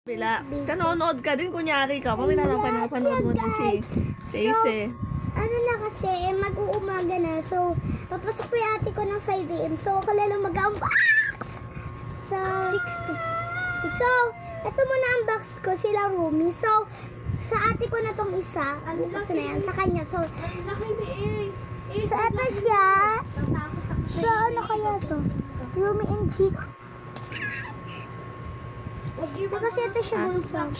Bila, kanonood ka din, kunyari ka. Pag pinapanood mo din si Daisy. Ano na kasi, mag-uumaga na. So, papasok po yung ate ko ng 5 a.m. So, ako lang mag-unbox. So, ito muna ang box ko, sila Rumi. So, sa ate ko na tong isa. Bukas na yan, sa kanya. So, ito siya. So, ano kaya to? Rumi and Chico. Kasi ito siya dun sa...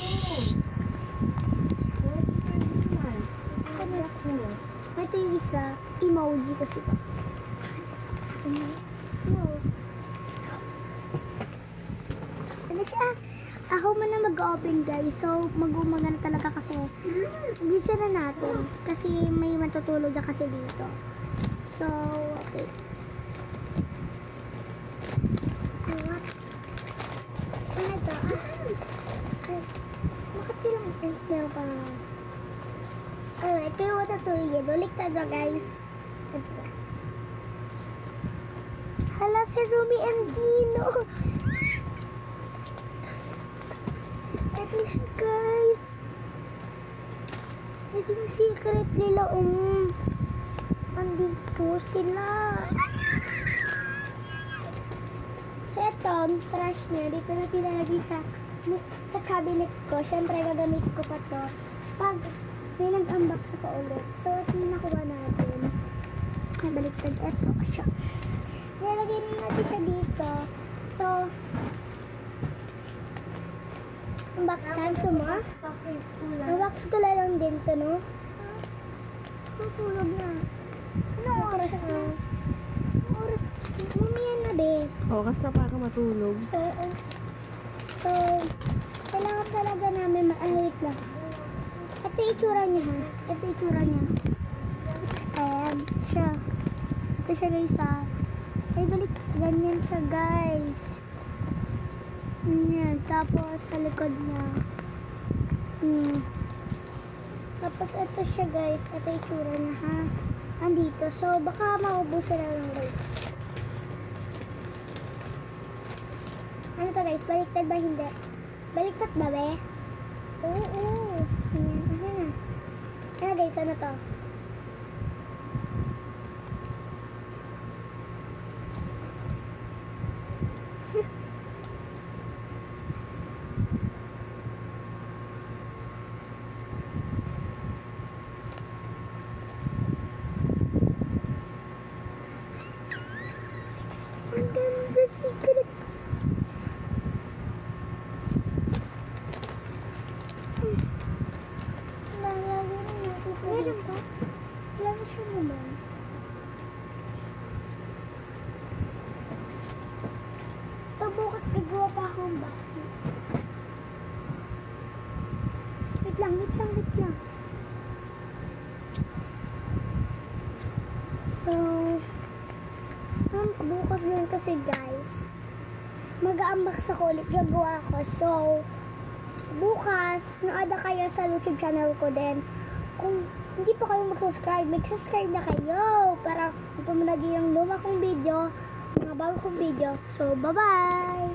Ito yung isa, emoji kasi pa. Ano siya? Ako man na mag-open guys. So, mag-umaga na talaga kasi bisa na natin. Kasi may matutulog na kasi dito. So, okay. What? Ano ito? Ay, bakit yun? Ay, meron pa naman. Ito yung matutulogin. Uliktad ba guys? Ito ba? Hala, si Rumi and Gino. Ito siya guys. Ito yung secret nila. Andito sila. So ito, trash niya. Dito na tinalagay sa cabinet ko. Siyempre, gagamit ko pa to. Pag may nag-unbox ako ulit. So, ito yung nakuha natin. Ay, baliktad. Ito siya. Nilagay na natin siya dito. So, unbox time. So, unbox ko lang din to, no? Tutulog na. Anong oras na? Oras. Mamaya na, be. Oras na para matulog. Oo. So, kailangan talaga namin maahit lang. Ito yung itsura niya, ha? Ito yung itsura niya. Ayan, siya. Ito siya, guys, ha? Ay, balik. Ganyan siya, guys. Ganyan. Tapos, sa likod niya. Tapos, ito siya, guys. Ito yung itsura niya, ha? Andito. So, baka maubusan na lang, guys. Ano to, guys? Baliktad ba? Hindi. Baliktad ba, be? Oo. Ayan. Ano na? Ano, guys? Ano to? Ang ganda, secret. Meron pa? Lang siya naman. So, bukas gagawa pa akong boxing. Wait lang. So, bukas yun kasi guys, mag-unbox ako ulit, gagawa ako. So, bukas, nood na kayo sa YouTube channel ko din. Kung hindi pa kayo mag-subscribe na kayo para mapanood yung luma kong video, mga bago kong video. So, bye-bye!